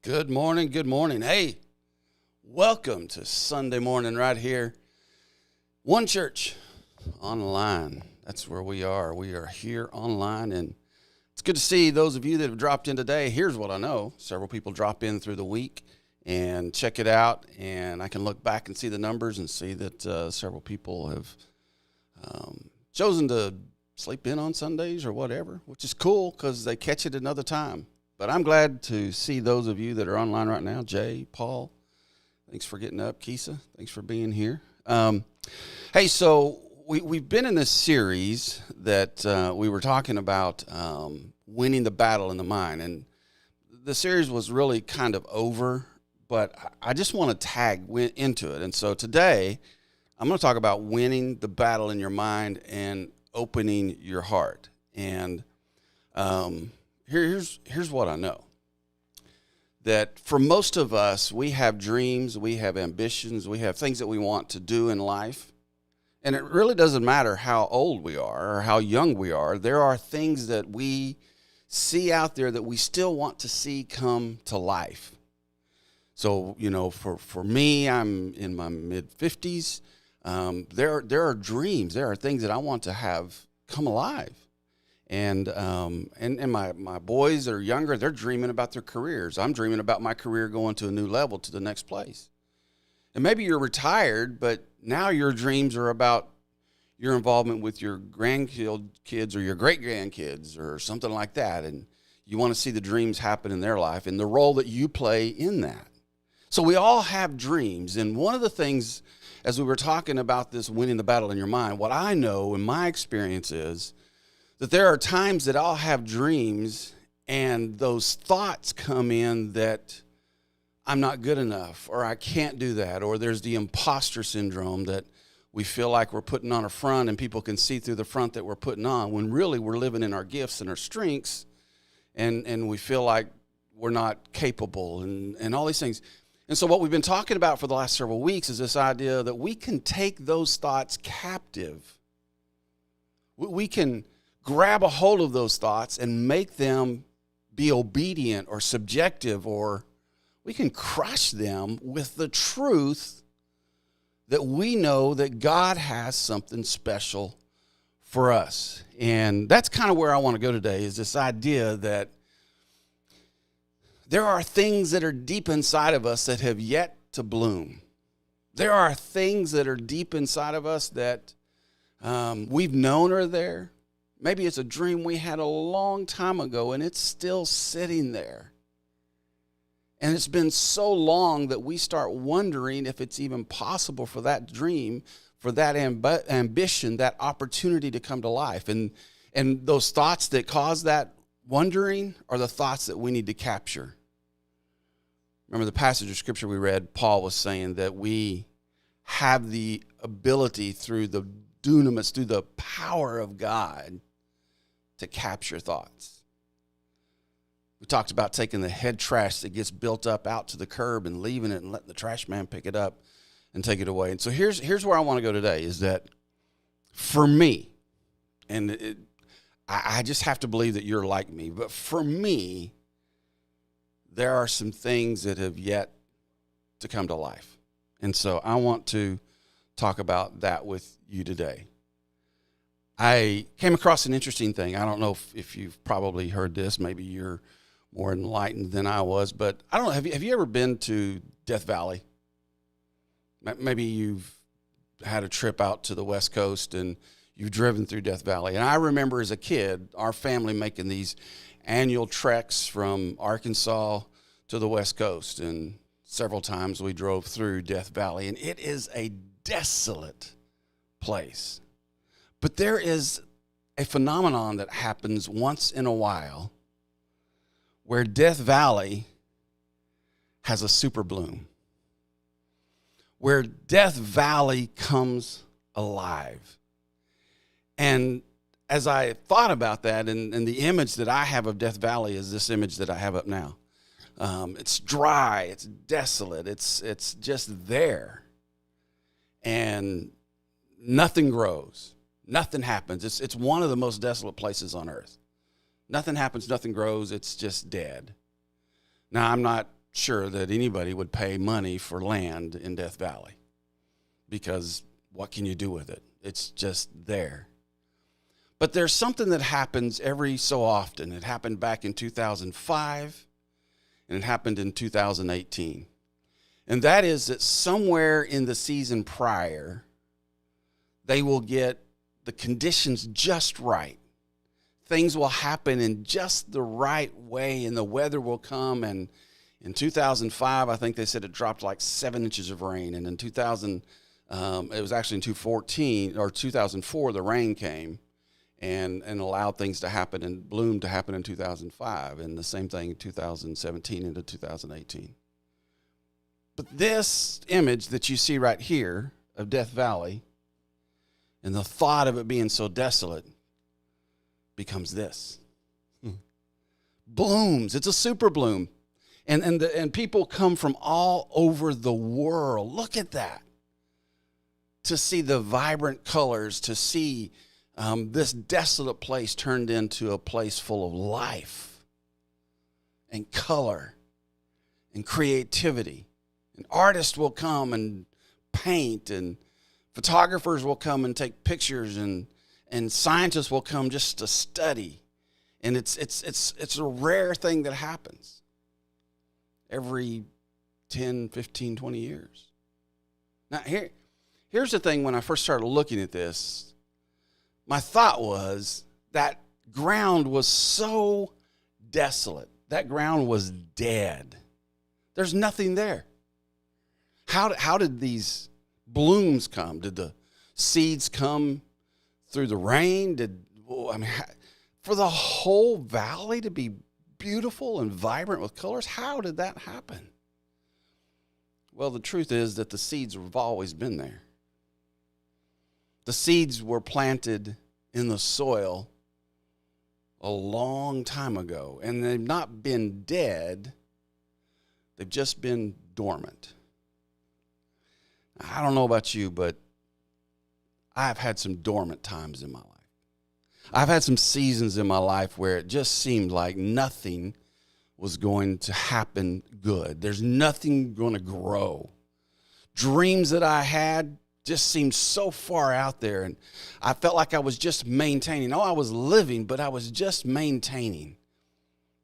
Good morning. Good morning. Hey, welcome to Sunday morning right here. One Church online. That's where we are. We are here online, and it's good to see those of you that have dropped in today. Here's what I know. Several people drop in through the week and check it out, and I can look back and see the numbers and see that several people have chosen to sleep in on Sundays or whatever, which is cool because they catch it another time. But I'm glad to see those of you that are online right now. Jay, Paul, thanks for getting up. Keisa, thanks for being here. Hey, so we've been in this series that we were talking about winning the battle in the mind. And the series was really kind of over, but I just want to tag into it. And so today, I'm going to talk about winning the battle in your mind and opening your heart. And Here's what I know. That for most of us, we have dreams, we have ambitions, we have things that we want to do in life. And it really doesn't matter how old we are or how young we are. There are things that we see out there that we still want to see come to life. So, for me, I'm in my mid-50s. There are dreams. There are things that I want to have come alive. And my boys that are younger, they're dreaming about their careers. I'm dreaming about my career going to a new level, to the next place. And maybe you're retired, but now your dreams are about your involvement with your grandkids or your great-grandkids or something like that. And you want to see the dreams happen in their life and the role that you play in that. So we all have dreams. And one of the things, as we were talking about this winning the battle in your mind, what I know in my experience is that there are times that I'll have dreams and those thoughts come in that I'm not good enough or I can't do that, or there's the imposter syndrome that we feel like we're putting on a front and people can see through the front that we're putting on when really we're living in our gifts and our strengths, and we feel like we're not capable and all these things. And so what we've been talking about for the last several weeks is this idea that we can take those thoughts captive. We can grab a hold of those thoughts and make them be obedient or subjective, or we can crush them with the truth that we know that God has something special for us. And that's kind of where I want to go today, is this idea that there are things that are deep inside of us that have yet to bloom. There are things that are deep inside of us that we've known are there. Maybe it's a dream we had a long time ago and it's still sitting there. And it's been so long that we start wondering if it's even possible for that dream, for that ambition, that opportunity to come to life. And those thoughts that cause that wondering are the thoughts that we need to capture. Remember the passage of scripture we read, Paul was saying that we have the ability through the dunamis, through the power of God, to capture thoughts. We talked about taking the head trash that gets built up out to the curb and leaving it and letting the trash man pick it up and take it away. And so here's where I want to go today, is that for me, and I just have to believe that you're like me, but for me, there are some things that have yet to come to life. And so I want to talk about that with you today. I came across an interesting thing. I don't know if you've probably heard this. Maybe you're more enlightened than I was, but I don't know. Have you ever been to Death Valley? Maybe you've had a trip out to the West Coast and you've driven through Death Valley. And I remember as a kid, our family making these annual treks from Arkansas to the West Coast. And several times we drove through Death Valley, and it is a desolate place. But there is a phenomenon that happens once in a while where Death Valley has a super bloom, where Death Valley comes alive. And as I thought about that, and the image that I have of Death Valley is this image that I have up now. It's dry, it's desolate, it's just there. And nothing grows. Nothing happens. It's one of the most desolate places on earth. Nothing happens, nothing grows, it's just dead. Now, I'm not sure that anybody would pay money for land in Death Valley, because what can you do with it? It's just there. But there's something that happens every so often. It happened back in 2005, and it happened in 2018. And that is that somewhere in the season prior, they will get the conditions just right. Things will happen in just the right way, and the weather will come. And in 2005, I think they said it dropped like 7 inches of rain. And in it was actually in 2014 or 2004, the rain came and allowed things to happen and bloom to happen in 2005. And the same thing in 2017 into 2018. But this image that you see right here of Death Valley, and the thought of it being so desolate, becomes this. Blooms. It's a super bloom. And people come from all over the world. Look at that. To see the vibrant colors, to see this desolate place turned into a place full of life and color and creativity. And artists will come and paint, and photographers will come and take pictures, and scientists will come just to study. And it's a rare thing that happens every 10, 15, 20 years. Now, here's the thing. When I first started looking at this, my thought was that ground was so desolate. That ground was dead. There's nothing there. How did these blooms come? Did the seeds come through the rain? For the whole valley to be beautiful and vibrant with colors, how did that happen? Well, the truth is that the seeds have always been there. The seeds were planted in the soil a long time ago, and they've not been dead. They've just been dormant. I don't know about you, but I've had some dormant times in my life. I've had some seasons in my life where it just seemed like nothing was going to happen good. There's nothing going to grow. Dreams that I had just seemed so far out there, and I felt like I was just maintaining. I was living, but I was just maintaining.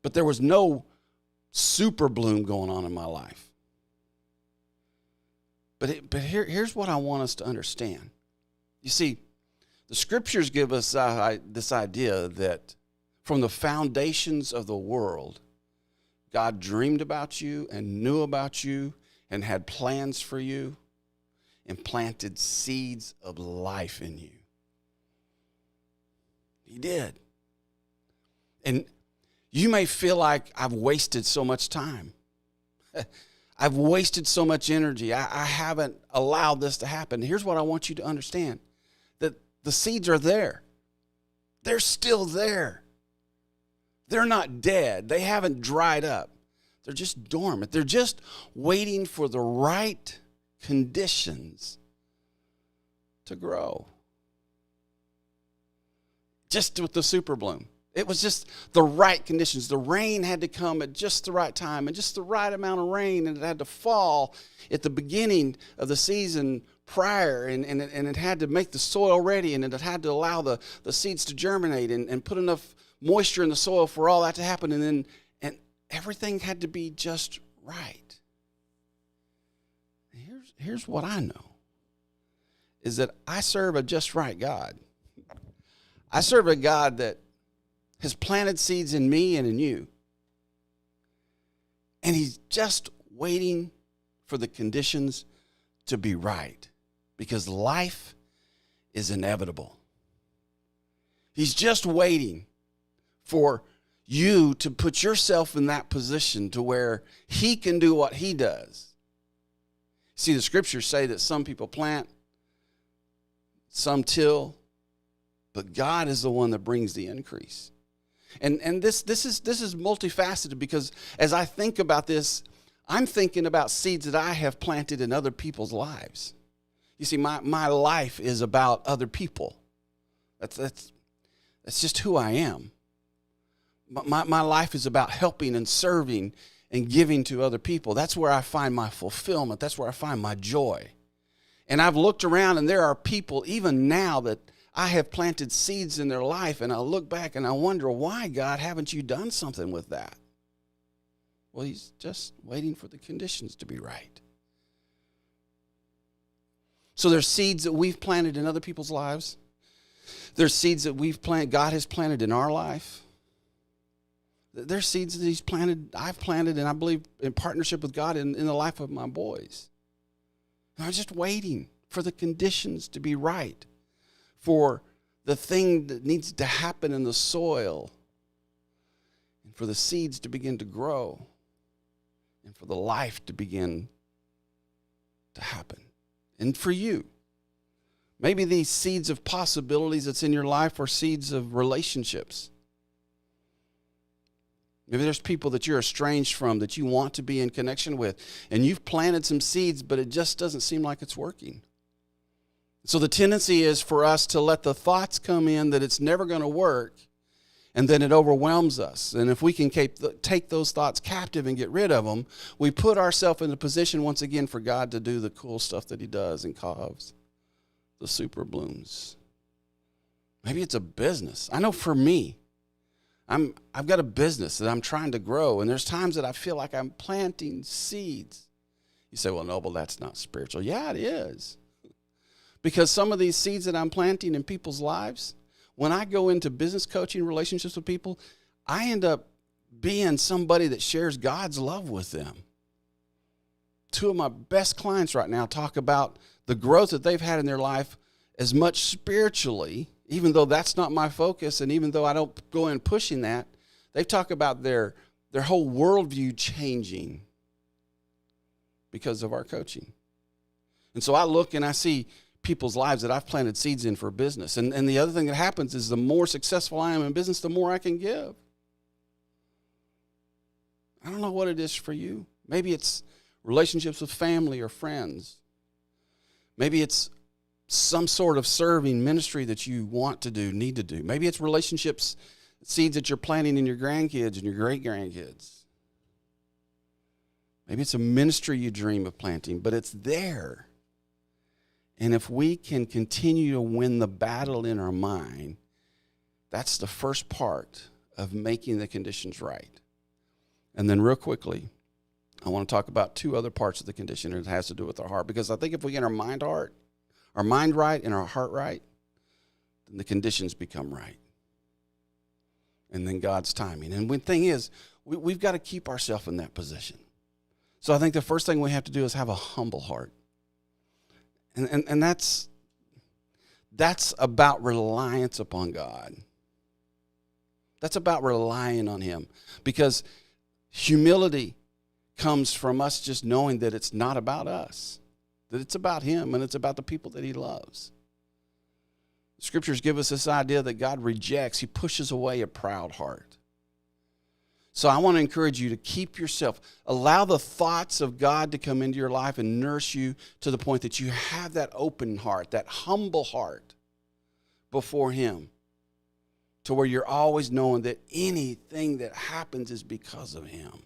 But there was no super bloom going on in my life. But here's what I want us to understand. You see, the scriptures give us this idea that from the foundations of the world, God dreamed about you and knew about you and had plans for you and planted seeds of life in you. He did. And you may feel like I've wasted so much time. I've wasted so much energy. I haven't allowed this to happen. Here's what I want you to understand. That the seeds are there. They're still there. They're not dead. They haven't dried up. They're just dormant. They're just waiting for the right conditions to grow. Just with the super bloom. It was just the right conditions. The rain had to come at just the right time and just the right amount of rain, and it had to fall at the beginning of the season prior, and it had to make the soil ready, and it had to allow the seeds to germinate and put enough moisture in the soil for all that to happen, and everything had to be just right. Here's what I know, is that I serve a just right God. I serve a God that has planted seeds in me and in you. And he's just waiting for the conditions to be right, because life is inevitable. He's just waiting for you to put yourself in that position to where he can do what he does. See, the scriptures say that some people plant, some till, but God is the one that brings the increase. And this is multifaceted, because as I think about this, I'm thinking about seeds that I have planted in other people's lives. You see, my life is about other people. That's just who I am. My life is about helping and serving and giving to other people. That's where I find my fulfillment. That's where I find my joy. And I've looked around, and there are people even now that I have planted seeds in their life, and I look back and I wonder, why, God, haven't you done something with that? Well, he's just waiting for the conditions to be right. So there's seeds that we've planted in other people's lives. There's seeds that God has planted in our life. There's seeds that he's planted, I've planted, and I believe in partnership with God in the life of my boys. And I'm just waiting for the conditions to be right, for the thing that needs to happen in the soil, and for the seeds to begin to grow, and for the life to begin to happen. And for you, maybe these seeds of possibilities that's in your life are seeds of relationships. Maybe there's people that you're estranged from that you want to be in connection with, and you've planted some seeds, but it just doesn't seem like it's working. So the tendency is for us to let the thoughts come in that it's never going to work, and then it overwhelms us. And if we can take those thoughts captive and get rid of them, we put ourselves in a position once again for God to do the cool stuff that he does and cause the super blooms. Maybe it's a business. I know for me, I've got a business that I'm trying to grow, and there's times that I feel like I'm planting seeds. You say, well, Noble, that's not spiritual. Yeah, it is. Because some of these seeds that I'm planting in people's lives, when I go into business coaching relationships with people, I end up being somebody that shares God's love with them. Two of my best clients right now talk about the growth that they've had in their life as much spiritually, even though that's not my focus, and even though I don't go in pushing that, they talk about their whole worldview changing because of our coaching. And so I look and I see people's lives that I've planted seeds in for business. And the other thing that happens is the more successful I am in business, the more I can give. I don't know what it is for you. Maybe it's relationships with family or friends. Maybe it's some sort of serving ministry that you want to do, need to do. Maybe it's relationships, seeds that you're planting in your grandkids and your great-grandkids. Maybe it's a ministry you dream of planting, but it's there. And if we can continue to win the battle in our mind, that's the first part of making the conditions right. And then real quickly, I want to talk about two other parts of the condition, and it has to do with our heart. Because I think if we get our mind right and our heart right, then the conditions become right. And then God's timing. And the thing is, we've got to keep ourselves in that position. So I think the first thing we have to do is have a humble heart. And that's about reliance upon God. That's about relying on him. Because humility comes from us just knowing that it's not about us, that it's about him and it's about the people that he loves. The scriptures give us this idea that God rejects, he pushes away a proud heart. So I want to encourage you to keep yourself, allow the thoughts of God to come into your life and nurse you to the point that you have that open heart, that humble heart before him, to where you're always knowing that anything that happens is because of him.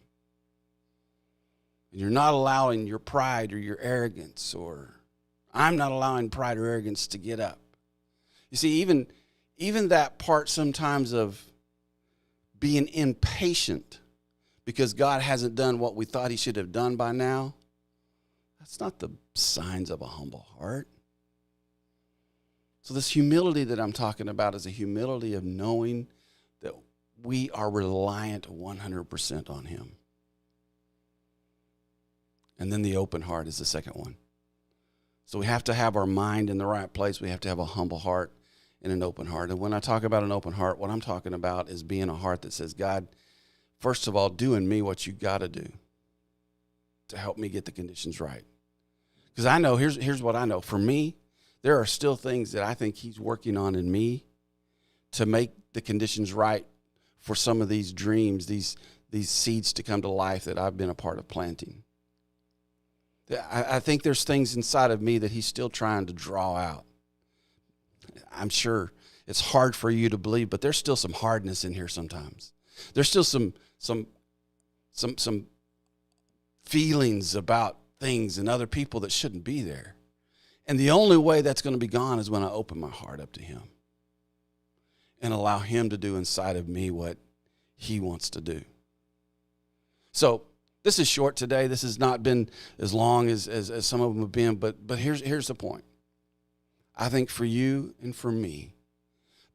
And you're not allowing your pride or your arrogance, or I'm not allowing pride or arrogance to get up. You see, even that part sometimes of being impatient because God hasn't done what we thought he should have done by now, that's not the signs of a humble heart. So this humility that I'm talking about is a humility of knowing that we are reliant 100% on him. And then the open heart is the second one. So we have to have our mind in the right place. We have to have a humble heart and an open heart. And when I talk about an open heart, what I'm talking about is being a heart that says, God, first of all, do in me what you got to do to help me get the conditions right. Because I know, here's what I know. For me, there are still things that I think he's working on in me to make the conditions right for some of these dreams, these seeds to come to life that I've been a part of planting. I think there's things inside of me that he's still trying to draw out. I'm sure it's hard for you to believe, but there's still some hardness in here sometimes. There's still some feelings about things and other people that shouldn't be there. And the only way that's going to be gone is when I open my heart up to him and allow him to do inside of me what he wants to do. So this is short today. This has not been as long as some of them have been, but here's the point. I think for you and for me,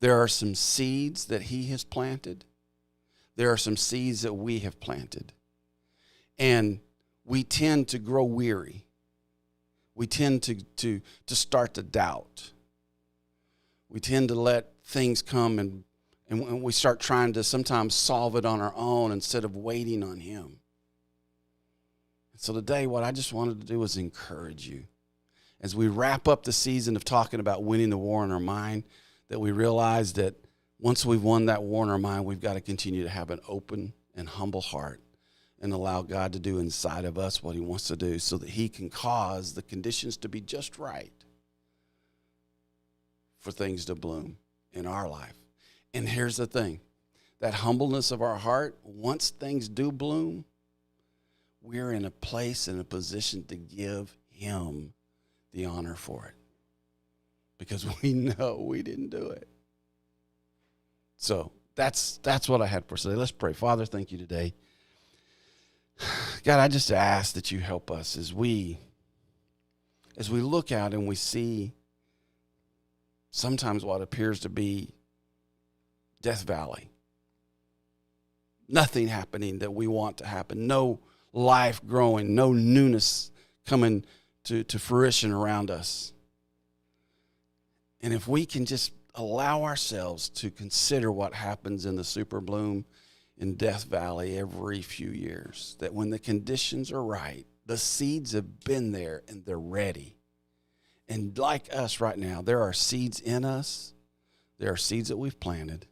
there are some seeds that he has planted. There are some seeds that we have planted. And we tend to grow weary. We tend to start to doubt. We tend to let things come and we start trying to sometimes solve it on our own instead of waiting on him. So today, what I just wanted to do was encourage you. As we wrap up the season of talking about winning the war in our mind, that we realize that once we've won that war in our mind, we've got to continue to have an open and humble heart and allow God to do inside of us what he wants to do so that he can cause the conditions to be just right for things to bloom in our life. And here's the thing, that humbleness of our heart, once things do bloom, we're in a place and a position to give him the honor for it because we know we didn't do it. So that's what I had for today. Let's pray. Father, thank you today. God, I just ask that you help us as we look out and we see sometimes what appears to be Death Valley. Nothing happening that we want to happen. No life growing. No newness coming to fruition around us. And if we can just allow ourselves to consider what happens in the super bloom in Death Valley every few years, that when the conditions are right, the seeds have been there and they're ready. And like us right now, there are seeds in us. There are seeds that we've planted.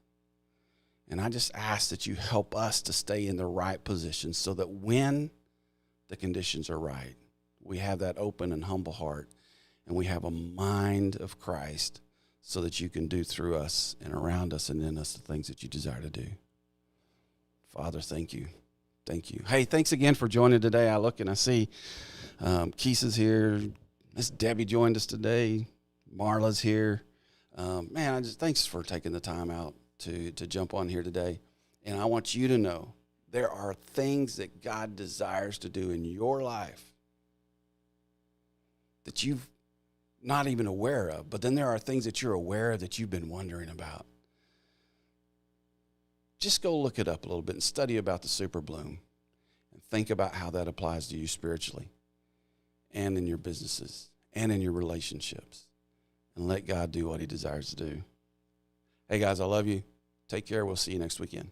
And I just ask that you help us to stay in the right position so that when the conditions are right, we have that open and humble heart and we have a mind of Christ so that you can do through us and around us and in us the things that you desire to do. Father, thank you. Thank you. Hey, thanks again for joining today. I look and I see Keesa's here. Miss Debbie joined us today. Marla's here. Thanks for taking the time out to jump on here today. And I want you to know there are things that God desires to do in your life that you've not even aware of. But then there are things that you're aware of that you've been wondering about. Just go look it up a little bit and study about the super bloom and think about how that applies to you spiritually and in your businesses and in your relationships, and let God do what he desires to do. Hey guys, I love you. Take care. We'll see you next weekend.